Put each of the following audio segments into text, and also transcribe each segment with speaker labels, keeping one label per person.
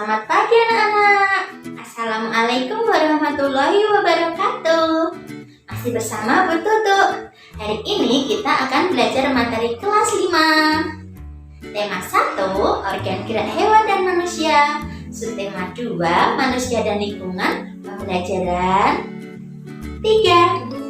Speaker 1: Selamat pagi anak-anak. Assalamualaikum warahmatullahi wabarakatuh. Masih bersama Bu Tutu. Hari ini kita akan belajar materi kelas 5. Tema 1, organ gerak hewan dan manusia. Subtema 2, manusia dan lingkungan. Pembelajaran 3.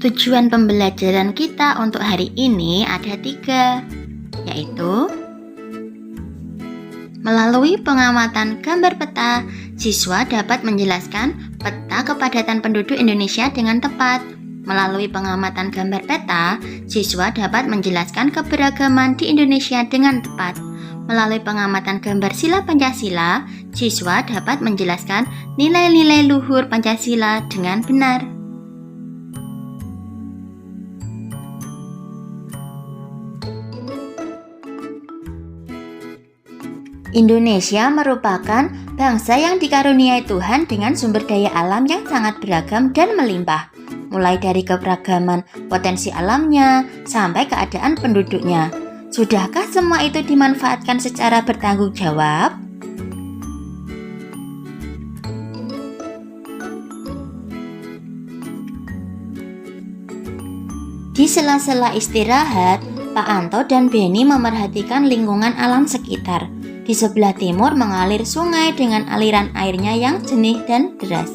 Speaker 1: Tujuan pembelajaran kita untuk hari ini ada 3, yaitu melalui pengamatan gambar peta, siswa dapat menjelaskan peta kepadatan penduduk Indonesia dengan tepat. Melalui pengamatan gambar peta, siswa dapat menjelaskan keberagaman di Indonesia dengan tepat. Melalui pengamatan gambar sila Pancasila, siswa dapat menjelaskan nilai-nilai luhur Pancasila dengan benar. Indonesia merupakan bangsa yang dikaruniai Tuhan dengan sumber daya alam yang sangat beragam dan melimpah, mulai dari keberagaman potensi alamnya sampai keadaan penduduknya. Sudahkah semua itu dimanfaatkan secara bertanggung jawab? Di sela-sela istirahat, Pak Anto dan Beni memerhatikan lingkungan alam sekitar. Di sebelah timur mengalir sungai dengan aliran airnya yang jernih dan deras.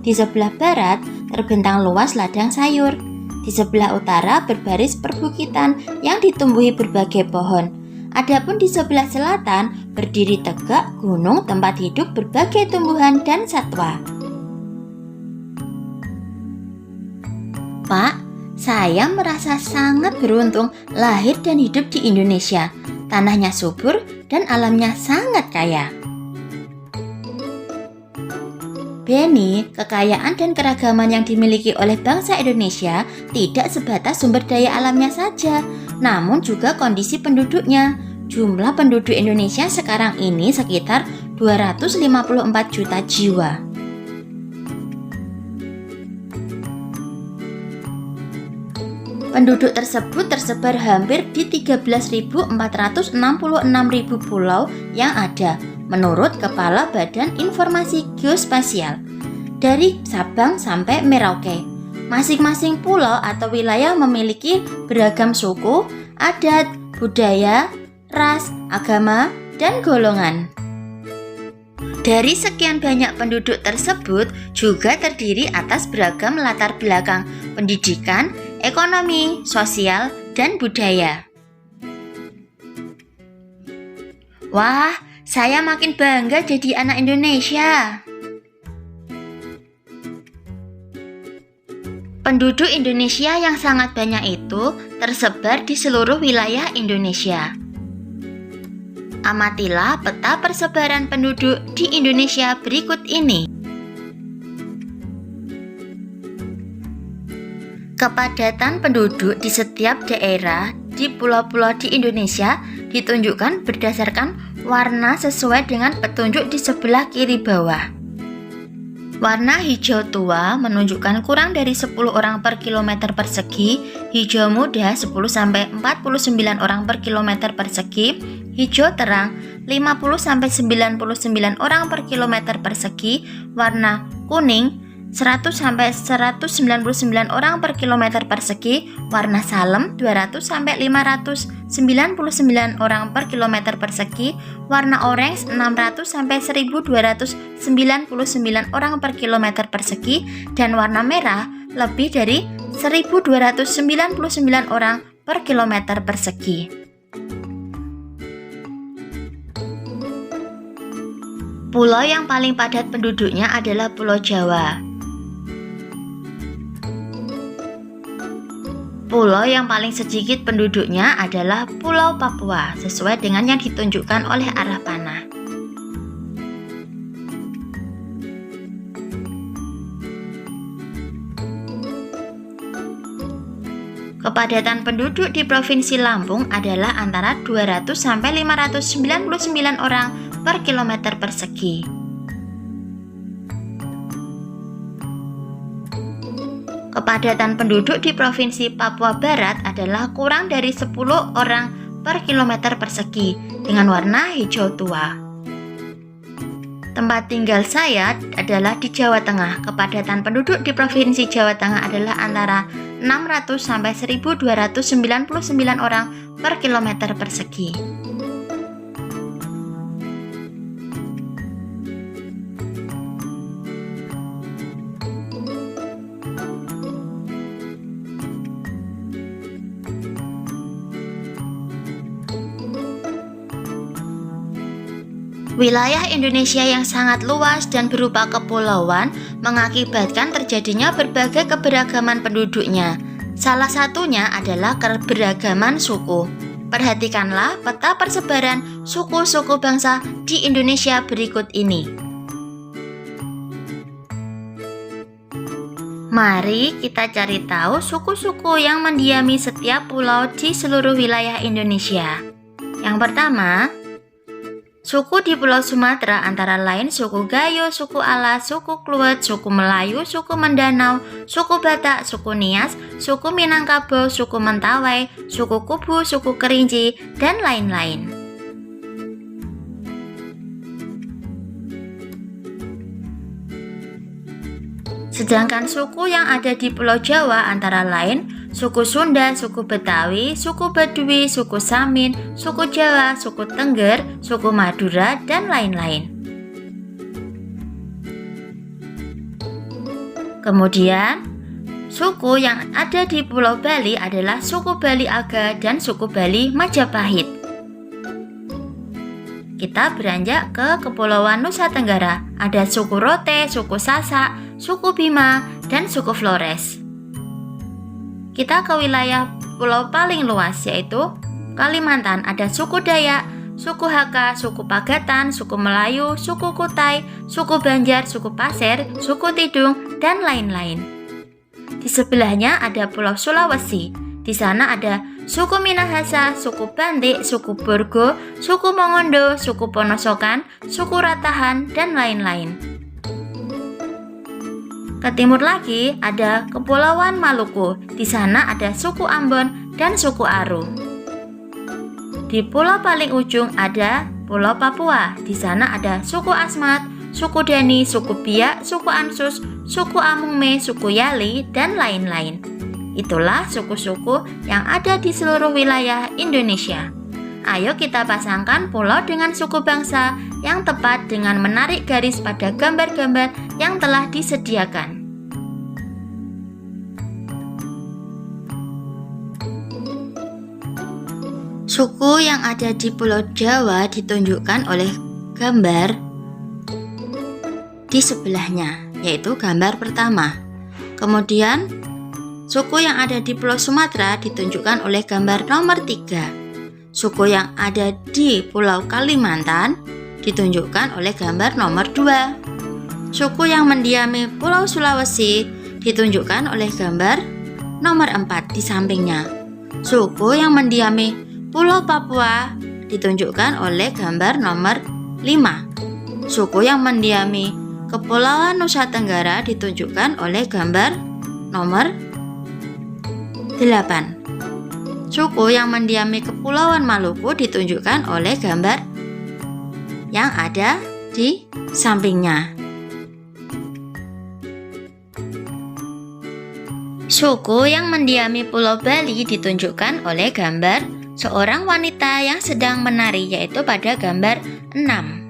Speaker 1: Di sebelah barat terbentang luas ladang sayur. Di sebelah utara berbaris perbukitan yang ditumbuhi berbagai pohon. Adapun di sebelah selatan berdiri tegak gunung tempat hidup berbagai tumbuhan dan satwa. Pak, saya merasa sangat beruntung lahir dan hidup di Indonesia. Tanahnya subur dan alamnya sangat kaya. Beni, kekayaan dan keragaman yang dimiliki oleh bangsa Indonesia tidak sebatas sumber daya alamnya saja, namun juga kondisi penduduknya. Jumlah penduduk Indonesia sekarang ini sekitar 254 juta jiwa. Penduduk tersebut tersebar hampir di 13.466.000 pulau yang ada, menurut Kepala Badan Informasi Geospasial, dari Sabang sampai Merauke. Masing-masing pulau atau wilayah memiliki beragam suku, adat, budaya, ras, agama, dan golongan. Dari sekian banyak penduduk tersebut juga terdiri atas beragam latar belakang pendidikan, ekonomi, sosial, dan budaya. Wah, saya makin bangga jadi anak Indonesia. Penduduk Indonesia yang sangat banyak itu tersebar di seluruh wilayah Indonesia. Amatilah peta persebaran penduduk di Indonesia berikut ini. Kepadatan penduduk di setiap daerah di pulau-pulau di Indonesia ditunjukkan berdasarkan warna sesuai dengan petunjuk di sebelah kiri bawah. Warna hijau tua menunjukkan kurang dari 10 orang per kilometer persegi, hijau muda 10-49 orang per kilometer persegi, hijau terang 50-99 orang per kilometer persegi, warna kuning 100-199 orang per kilometer persegi, warna salem 200-599 orang per kilometer persegi, warna orange 600-1299 orang per kilometer persegi, dan warna merah lebih dari 1299 orang per kilometer persegi. Pulau yang paling padat penduduknya adalah Pulau Jawa. Pulau yang paling sedikit penduduknya adalah Pulau Papua, sesuai dengan yang ditunjukkan oleh arah panah. Kepadatan penduduk di Provinsi Lampung adalah antara 200 sampai 599 orang per kilometer persegi. Kepadatan penduduk di Provinsi Papua Barat adalah kurang dari 10 orang per kilometer persegi dengan warna hijau tua. Tempat tinggal saya adalah di Jawa Tengah. Kepadatan penduduk di Provinsi Jawa Tengah adalah antara 600 sampai 1299 orang per kilometer persegi. Wilayah Indonesia yang sangat luas dan berupa kepulauan mengakibatkan terjadinya berbagai keberagaman penduduknya. Salah satunya adalah keberagaman suku. Perhatikanlah peta persebaran suku-suku bangsa di Indonesia berikut ini. Mari kita cari tahu suku-suku yang mendiami setiap pulau di seluruh wilayah Indonesia. Yang pertama, suku di Pulau Sumatera antara lain suku Gayo, suku Alas, suku Kluwet, suku Melayu, suku Mindanao, suku Batak, suku Nias, suku Minangkabau, suku Mentawai, suku Kubu, suku Kerinci, dan lain-lain. Sedangkan suku yang ada di Pulau Jawa antara lain suku Sunda, suku Betawi, suku Baduy, suku Samin, suku Jawa, suku Tengger, suku Madura, dan lain-lain. Kemudian, suku yang ada di Pulau Bali adalah suku Bali Aga dan suku Bali Majapahit. Kita beranjak ke Kepulauan Nusa Tenggara. Ada suku Rote, suku Sasak, suku Bima, dan suku Flores. Kita ke wilayah pulau paling luas yaitu Kalimantan. Ada suku Dayak, suku Hakka, suku Pagatan, suku Melayu, suku Kutai, suku Banjar, suku Pasir, suku Tidung, dan lain-lain. Di sebelahnya ada Pulau Sulawesi. Di sana ada suku Minahasa, suku Bantik, suku Borgo, suku Mongondo, suku Ponosokan, suku Ratahan, dan lain-lain. Ke timur lagi ada Kepulauan Maluku. Di sana ada suku Ambon dan suku Aru. Di pulau paling ujung ada Pulau Papua. Di sana ada suku Asmat, suku Dani, suku Biak, suku Ansus, suku Amungme, suku Yali, dan lain-lain. Itulah suku-suku yang ada di seluruh wilayah Indonesia. Ayo kita pasangkan pulau dengan suku bangsa yang tepat dengan menarik garis pada gambar-gambar yang telah disediakan. Suku yang ada di Pulau Jawa ditunjukkan oleh gambar di sebelahnya, yaitu gambar pertama. Kemudian, suku yang ada di Pulau Sumatera ditunjukkan oleh gambar nomor 3. Suku yang ada di Pulau Kalimantan ditunjukkan oleh gambar nomor 2. Suku yang mendiami Pulau Sulawesi ditunjukkan oleh gambar nomor 4 di sampingnya. Suku yang mendiami Pulau Papua ditunjukkan oleh gambar nomor 5. Suku yang mendiami Kepulauan Nusa Tenggara ditunjukkan oleh gambar nomor 8. Suku yang mendiami Kepulauan Maluku ditunjukkan oleh gambar yang ada di sampingnya. Suku yang mendiami Pulau Bali ditunjukkan oleh gambar seorang wanita yang sedang menari, yaitu pada gambar 6.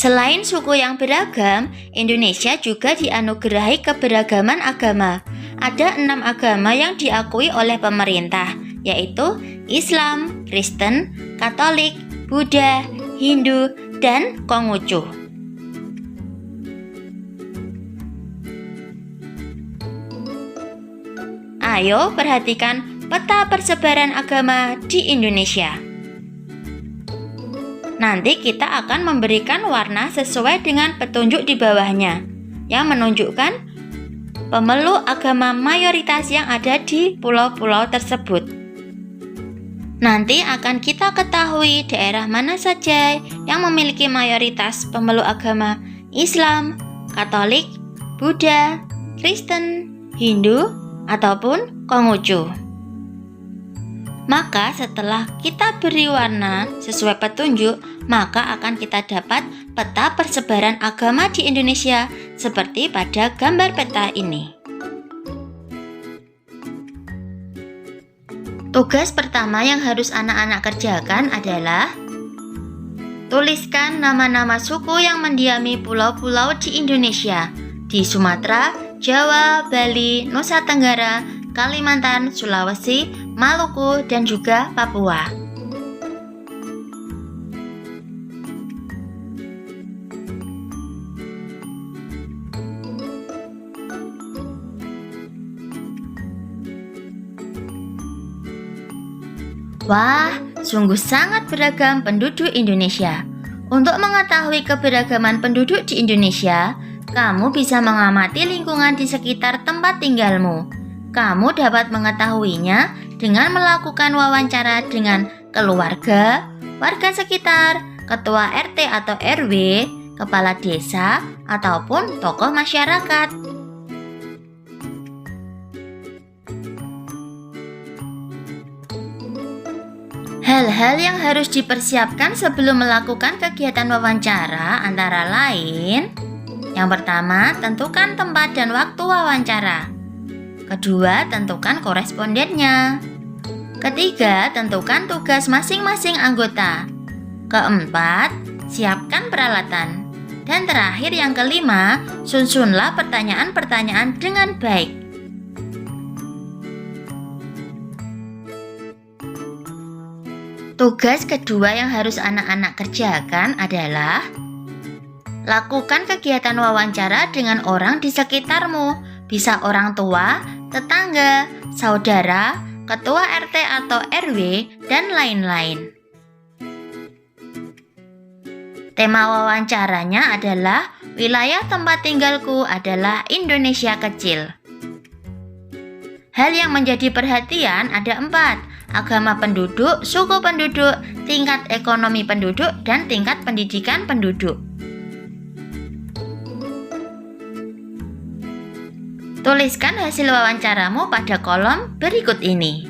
Speaker 1: Selain suku yang beragam, Indonesia juga dianugerahi keberagaman agama. Ada 6 agama yang diakui oleh pemerintah, yaitu Islam, Kristen, Katolik, Buddha, Hindu, dan Konghucu. Ayo perhatikan peta persebaran agama di Indonesia. Nanti kita akan memberikan warna sesuai dengan petunjuk di bawahnya yang menunjukkan pemeluk agama mayoritas yang ada di pulau-pulau tersebut. Nanti akan kita ketahui daerah mana saja yang memiliki mayoritas pemeluk agama Islam, Katolik, Buddha, Kristen, Hindu, ataupun Konghucu. Maka setelah kita beri warna sesuai petunjuk, maka akan kita dapat peta persebaran agama di Indonesia seperti pada gambar peta ini. Tugas pertama yang harus anak-anak kerjakan adalah tuliskan nama-nama suku yang mendiami pulau-pulau di Indonesia, di Sumatera, Jawa, Bali, Nusa Tenggara, Kalimantan, Sulawesi, Maluku, dan juga Papua. Wah, sungguh sangat beragam penduduk Indonesia. Untuk mengetahui keberagaman penduduk di Indonesia, kamu bisa mengamati lingkungan di sekitar tempat tinggalmu. Kamu dapat mengetahuinya dengan melakukan wawancara dengan keluarga, warga sekitar, ketua RT atau RW, kepala desa, ataupun tokoh masyarakat. Hal-hal yang harus dipersiapkan sebelum melakukan kegiatan wawancara antara lain: yang pertama, tentukan tempat dan waktu wawancara. Kedua, tentukan korespondennya. Ketiga, tentukan tugas masing-masing anggota. Keempat, siapkan peralatan. Dan terakhir yang kelima, susunlah pertanyaan-pertanyaan dengan baik. Tugas kedua yang harus anak-anak kerjakan adalah lakukan kegiatan wawancara dengan orang di sekitarmu. Bisa orang tua, tetangga, saudara, ketua RT atau RW, dan lain-lain. Tema wawancaranya adalah wilayah tempat tinggalku adalah Indonesia kecil. Hal yang menjadi perhatian ada 4: agama penduduk, suku penduduk, tingkat ekonomi penduduk, dan tingkat pendidikan penduduk. Tuliskan hasil wawancaramu pada kolom berikut ini.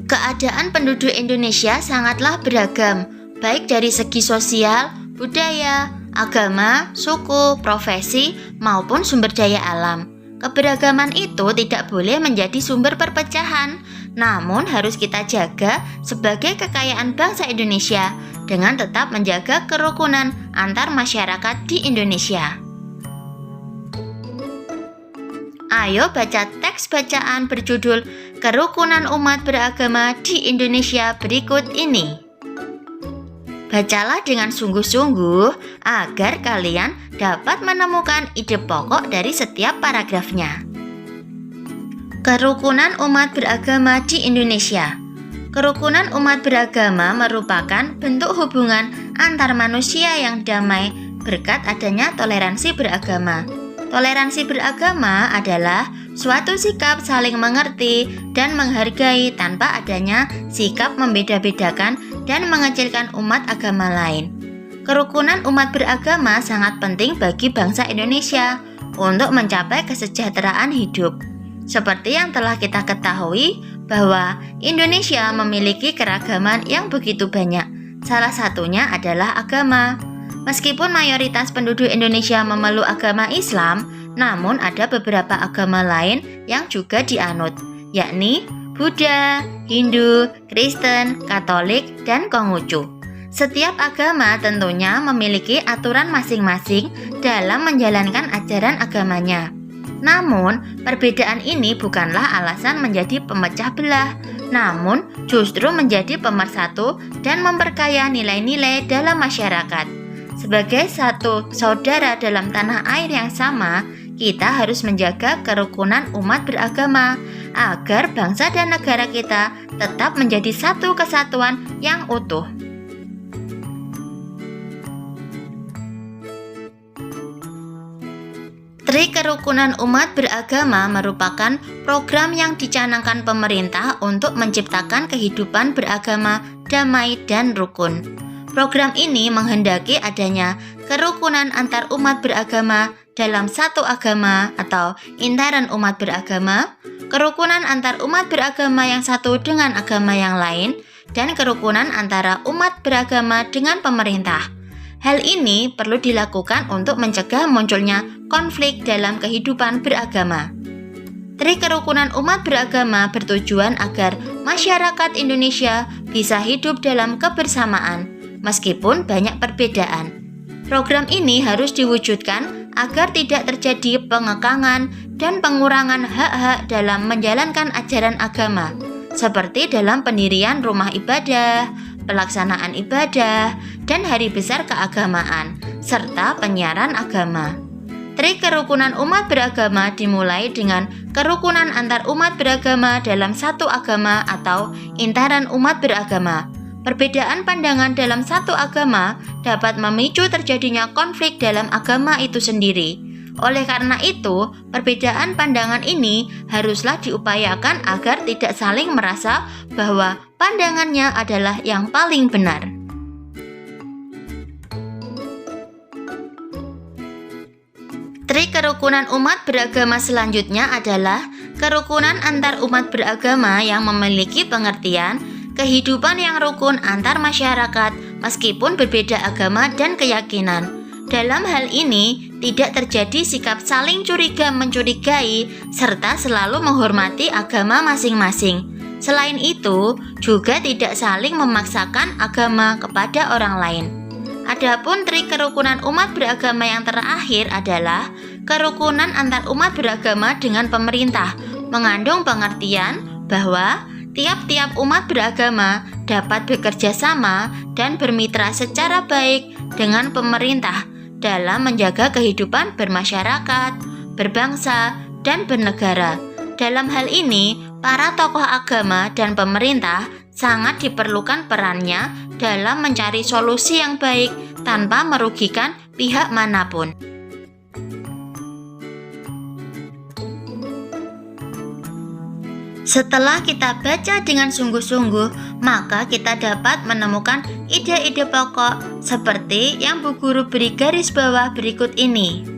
Speaker 1: Keadaan penduduk Indonesia sangatlah beragam, baik dari segi sosial, budaya, agama, suku, profesi, maupun sumber daya alam. Keberagaman itu tidak boleh menjadi sumber perpecahan, namun harus kita jaga sebagai kekayaan bangsa Indonesia dengan tetap menjaga kerukunan antar masyarakat di Indonesia. Ayo baca teks bacaan berjudul Kerukunan Umat Beragama di Indonesia berikut ini. Bacalah dengan sungguh-sungguh agar kalian dapat menemukan ide pokok dari setiap paragrafnya. Kerukunan umat beragama di Indonesia. Kerukunan umat beragama merupakan bentuk hubungan antar manusia yang damai berkat adanya toleransi beragama. Toleransi beragama adalah suatu sikap saling mengerti dan menghargai tanpa adanya sikap membeda-bedakan dan mengecilkan umat agama lain. Kerukunan umat beragama sangat penting bagi bangsa Indonesia untuk mencapai kesejahteraan hidup. Seperti yang telah kita ketahui bahwa Indonesia memiliki keragaman yang begitu banyak. Salah satunya adalah agama. Meskipun mayoritas penduduk Indonesia memeluk agama Islam, namun ada beberapa agama lain yang juga dianut, yakni Buddha, Hindu, Kristen, Katolik, dan Konghucu. Setiap agama tentunya memiliki aturan masing-masing dalam menjalankan ajaran agamanya. Namun, perbedaan ini bukanlah alasan menjadi pemecah belah, namun justru menjadi pemersatu dan memperkaya nilai-nilai dalam masyarakat. Sebagai satu saudara dalam tanah air yang sama, kita harus menjaga kerukunan umat beragama agar bangsa dan negara kita tetap menjadi satu kesatuan yang utuh. Tri Kerukunan Umat Beragama merupakan program yang dicanangkan pemerintah untuk menciptakan kehidupan beragama damai dan rukun. Program ini menghendaki adanya kerukunan antar umat beragama dalam satu agama atau intaran umat beragama, kerukunan antar umat beragama yang satu dengan agama yang lain, dan kerukunan antara umat beragama dengan pemerintah. Hal ini perlu dilakukan untuk mencegah munculnya konflik dalam kehidupan beragama. Tri Kerukunan Umat Beragama bertujuan agar masyarakat Indonesia bisa hidup dalam kebersamaan, meskipun banyak perbedaan. Program ini harus diwujudkan agar tidak terjadi pengekangan dan pengurangan hak-hak dalam menjalankan ajaran agama, seperti dalam pendirian rumah ibadah, pelaksanaan ibadah, dan hari besar keagamaan, serta penyiaran agama. Tri Kerukunan Umat Beragama dimulai dengan kerukunan antar umat beragama dalam satu agama atau intaran umat beragama. Perbedaan pandangan dalam satu agama dapat memicu terjadinya konflik dalam agama itu sendiri. Oleh karena itu, perbedaan pandangan ini haruslah diupayakan agar tidak saling merasa bahwa pandangannya adalah yang paling benar. Tri Kerukunan Umat Beragama selanjutnya adalah kerukunan antar umat beragama yang memiliki pengertian kehidupan yang rukun antar masyarakat meskipun berbeda agama dan keyakinan. Dalam hal ini, tidak terjadi sikap saling curiga-mencurigai serta selalu menghormati agama masing-masing. Selain itu, juga tidak saling memaksakan agama kepada orang lain. Adapun Tri Kerukunan Umat Beragama yang terakhir adalah kerukunan antar umat beragama dengan pemerintah, mengandung pengertian bahwa tiap-tiap umat beragama dapat bekerja sama dan bermitra secara baik dengan pemerintah dalam menjaga kehidupan bermasyarakat, berbangsa, dan bernegara. Dalam hal ini, para tokoh agama dan pemerintah sangat diperlukan perannya dalam mencari solusi yang baik tanpa merugikan pihak manapun. Setelah kita baca dengan sungguh-sungguh, maka kita dapat menemukan ide-ide pokok seperti yang Bu Guru beri garis bawah berikut ini.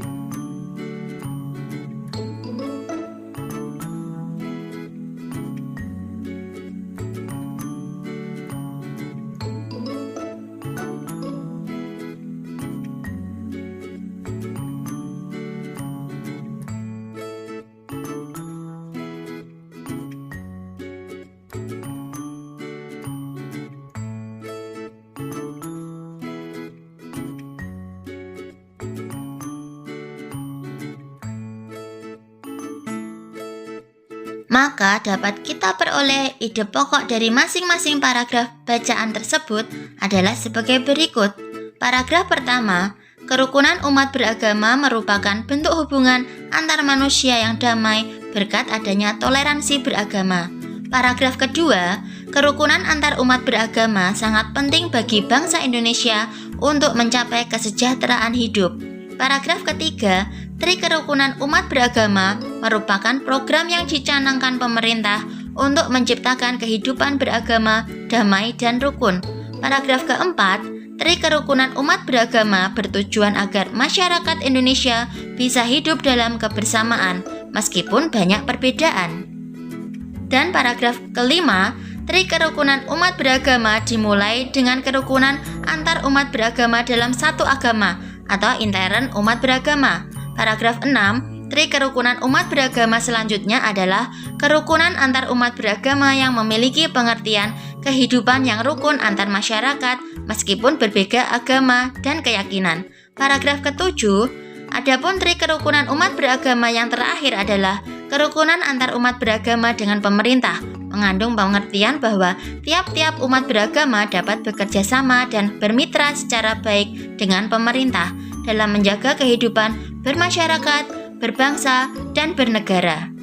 Speaker 1: Maka dapat kita peroleh ide pokok dari masing-masing paragraf bacaan tersebut adalah sebagai berikut. Paragraf pertama, kerukunan umat beragama merupakan bentuk hubungan antar manusia yang damai berkat adanya toleransi beragama. Paragraf kedua, kerukunan antar umat beragama sangat penting bagi bangsa Indonesia untuk mencapai kesejahteraan hidup. Paragraf ketiga, Tri Kerukunan Umat Beragama merupakan program yang dicanangkan pemerintah untuk menciptakan kehidupan beragama damai dan rukun. Paragraf keempat, Tri Kerukunan Umat Beragama bertujuan agar masyarakat Indonesia bisa hidup dalam kebersamaan meskipun banyak perbedaan. Dan paragraf kelima, Tri Kerukunan Umat Beragama dimulai dengan kerukunan antar umat beragama dalam satu agama atau intoleran umat beragama. Paragraf 6, Tri Kerukunan Umat Beragama selanjutnya adalah kerukunan antar umat beragama yang memiliki pengertian kehidupan yang rukun antar masyarakat meskipun berbeda agama dan keyakinan. Paragraf ke-7, adapun Tri Kerukunan Umat Beragama yang terakhir adalah kerukunan antar umat beragama dengan pemerintah, mengandung pengertian bahwa tiap-tiap umat beragama dapat bekerja sama dan bermitra secara baik dengan pemerintah dalam menjaga kehidupan bermasyarakat, berbangsa, dan bernegara.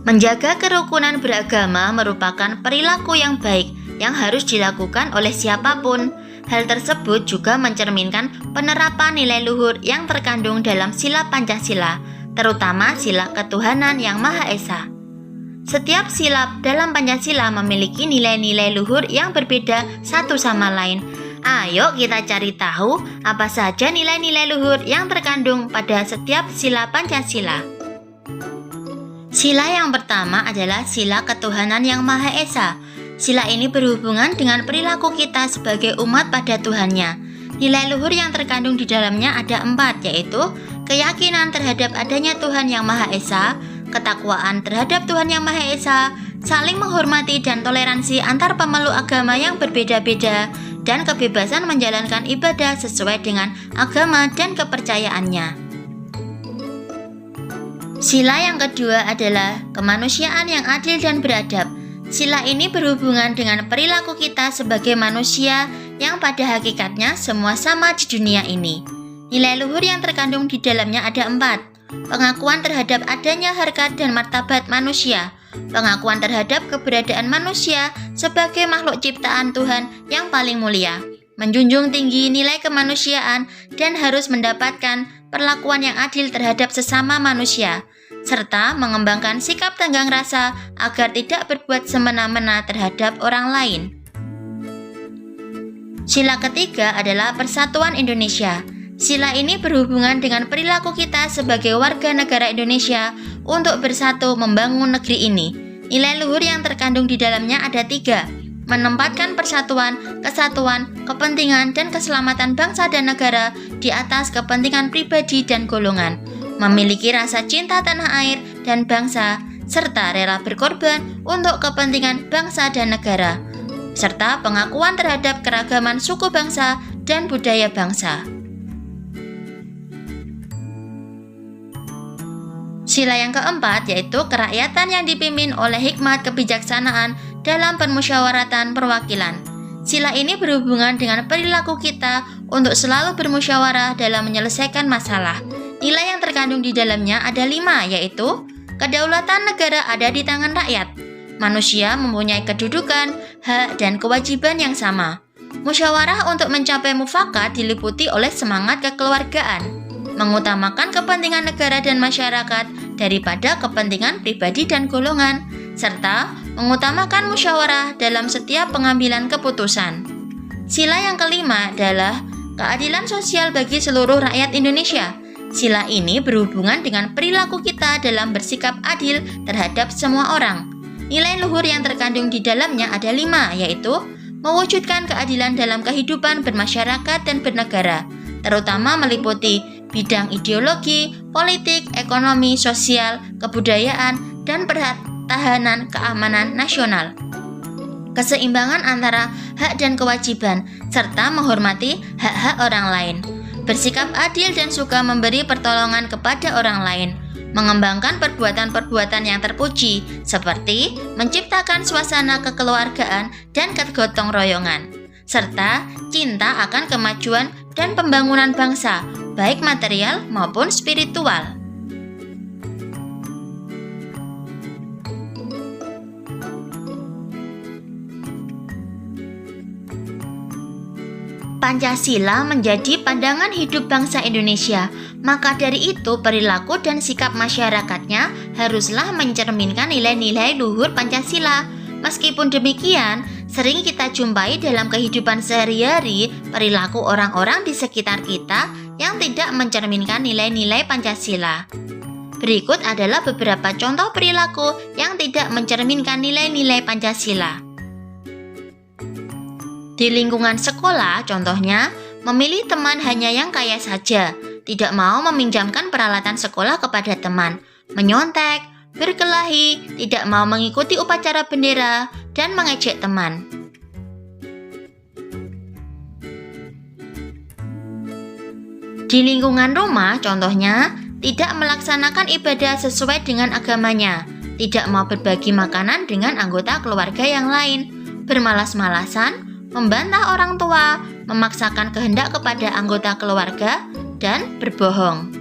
Speaker 1: Menjaga kerukunan beragama merupakan perilaku yang baik yang harus dilakukan oleh siapapun. Hal tersebut juga mencerminkan penerapan nilai luhur yang terkandung dalam sila Pancasila, terutama sila ketuhanan yang Maha Esa. Setiap sila dalam Pancasila memiliki nilai-nilai luhur yang berbeda satu sama lain. Ayo kita cari tahu apa saja nilai-nilai luhur yang terkandung pada setiap sila Pancasila. Sila yang pertama adalah sila ketuhanan yang Maha Esa. Sila ini berhubungan dengan perilaku kita sebagai umat pada Tuhannya. Nilai luhur yang terkandung di dalamnya ada 4, yaitu keyakinan terhadap adanya Tuhan yang Maha Esa, ketakwaan terhadap Tuhan yang Maha Esa, saling menghormati dan toleransi antar pemeluk agama yang berbeda-beda, dan kebebasan menjalankan ibadah sesuai dengan agama dan kepercayaannya. Sila yang kedua adalah kemanusiaan yang adil dan beradab. Sila ini berhubungan dengan perilaku kita sebagai manusia yang pada hakikatnya semua sama di dunia ini. Nilai luhur yang terkandung di dalamnya ada 4. Pengakuan terhadap adanya harkat dan martabat manusia. Pengakuan terhadap keberadaan manusia sebagai makhluk ciptaan Tuhan yang paling mulia. Menjunjung tinggi nilai kemanusiaan dan harus mendapatkan perlakuan yang adil terhadap sesama manusia, serta mengembangkan sikap tenggang rasa agar tidak berbuat semena-mena terhadap orang lain. Sila ketiga adalah Persatuan Indonesia. Sila ini berhubungan dengan perilaku kita sebagai warga negara Indonesia untuk bersatu membangun negeri ini. Nilai luhur yang terkandung di dalamnya ada 3. Menempatkan persatuan, kesatuan, kepentingan, dan keselamatan bangsa dan negara di atas kepentingan pribadi dan golongan, memiliki rasa cinta tanah air dan bangsa, serta rela berkorban untuk kepentingan bangsa dan negara, serta pengakuan terhadap keragaman suku bangsa dan budaya bangsa. Sila yang keempat yaitu kerakyatan yang dipimpin oleh hikmat kebijaksanaan dalam permusyawaratan perwakilan. Sila ini berhubungan dengan perilaku kita untuk selalu bermusyawarah dalam menyelesaikan masalah. Nilai yang terkandung di dalamnya ada 5, yaitu kedaulatan negara ada di tangan rakyat. Manusia mempunyai kedudukan, hak, dan kewajiban yang sama. Musyawarah untuk mencapai mufakat diliputi oleh semangat kekeluargaan, mengutamakan kepentingan negara dan masyarakat daripada kepentingan pribadi dan golongan, serta mengutamakan musyawarah dalam setiap pengambilan keputusan. Sila yang kelima adalah keadilan sosial bagi seluruh rakyat Indonesia. Sila ini berhubungan dengan perilaku kita dalam bersikap adil terhadap semua orang. Nilai luhur yang terkandung di dalamnya ada 5, yaitu mewujudkan keadilan dalam kehidupan bermasyarakat dan bernegara, terutama meliputi bidang ideologi, politik, ekonomi, sosial, kebudayaan, dan pertahanan keamanan nasional. Keseimbangan antara hak dan kewajiban, serta menghormati hak-hak orang lain. Bersikap adil dan suka memberi pertolongan kepada orang lain. Mengembangkan perbuatan-perbuatan yang terpuji, seperti menciptakan suasana kekeluargaan dan kegotong royongan, serta cinta akan kemajuan dan pembangunan bangsa, baik material maupun spiritual. Pancasila menjadi pandangan hidup bangsa Indonesia, maka dari itu perilaku dan sikap masyarakatnya haruslah mencerminkan nilai-nilai luhur Pancasila. Meskipun demikian, sering kita jumpai dalam kehidupan sehari-hari perilaku orang-orang di sekitar kita yang tidak mencerminkan nilai-nilai Pancasila. Berikut adalah beberapa contoh perilaku yang tidak mencerminkan nilai-nilai Pancasila. Di lingkungan sekolah, contohnya, memilih teman hanya yang kaya saja, tidak mau meminjamkan peralatan sekolah kepada teman, menyontek, berkelahi, tidak mau mengikuti upacara bendera, dan mengejek teman. Di lingkungan rumah, contohnya, tidak melaksanakan ibadah sesuai dengan agamanya, tidak mau berbagi makanan dengan anggota keluarga yang lain, bermalas-malasan, membantah orang tua, memaksakan kehendak kepada anggota keluarga, dan berbohong.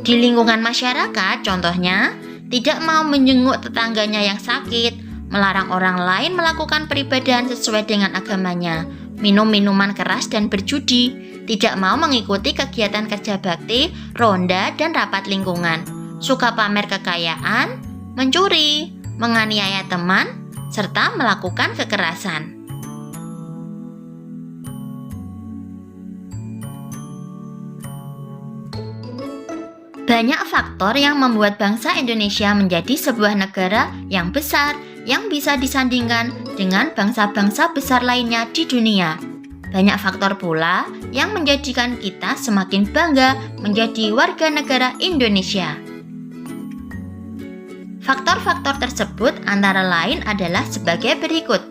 Speaker 1: Di lingkungan masyarakat, contohnya, tidak mau menjenguk tetangganya yang sakit, melarang orang lain melakukan peribadahan sesuai dengan agamanya, minum minuman keras dan berjudi, tidak mau mengikuti kegiatan kerja bakti, ronda, dan rapat lingkungan, suka pamer kekayaan, mencuri, menganiaya teman, serta melakukan kekerasan. Banyak faktor yang membuat bangsa Indonesia menjadi sebuah negara yang besar yang bisa disandingkan dengan bangsa-bangsa besar lainnya di dunia. Banyak faktor pula yang menjadikan kita semakin bangga menjadi warga negara Indonesia. Faktor-faktor tersebut antara lain adalah sebagai berikut.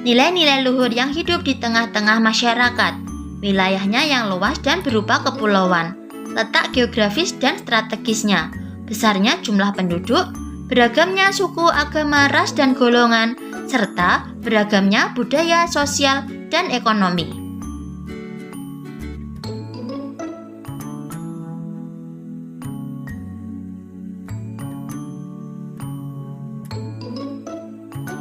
Speaker 1: Nilai-nilai luhur yang hidup di tengah-tengah masyarakat, wilayahnya yang luas dan berupa kepulauan, letak geografis dan strategisnya, besarnya jumlah penduduk, beragamnya suku, agama, ras, dan golongan, serta beragamnya budaya, sosial, dan ekonomi.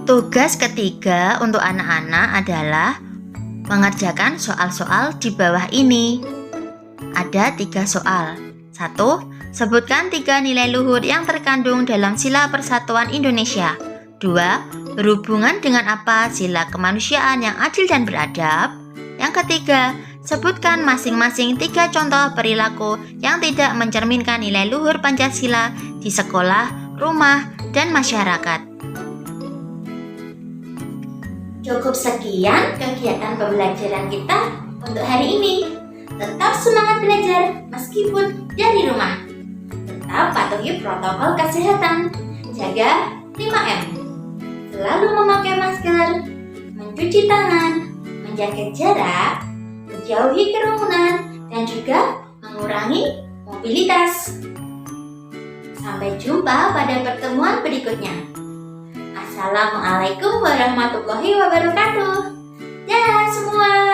Speaker 1: Tugas ketiga untuk anak-anak adalah mengerjakan soal-soal di bawah ini. Ada 3 soal. 1. Sebutkan 3 nilai luhur yang terkandung dalam Sila Persatuan Indonesia. 2. Berhubungan dengan apa sila kemanusiaan yang adil dan beradab? Yang ketiga, sebutkan masing-masing 3 contoh perilaku yang tidak mencerminkan nilai luhur Pancasila di sekolah, rumah, dan masyarakat. Cukup sekian kegiatan pembelajaran kita untuk hari ini. Tetap semangat belajar meskipun dari rumah. Tetap patuhi protokol kesehatan. Jaga 5M. Selalu memakai masker, mencuci tangan, menjaga jarak, menjauhi kerumunan, dan juga mengurangi mobilitas. Sampai jumpa pada pertemuan berikutnya. Assalamualaikum warahmatullahi wabarakatuh. Dadah semua.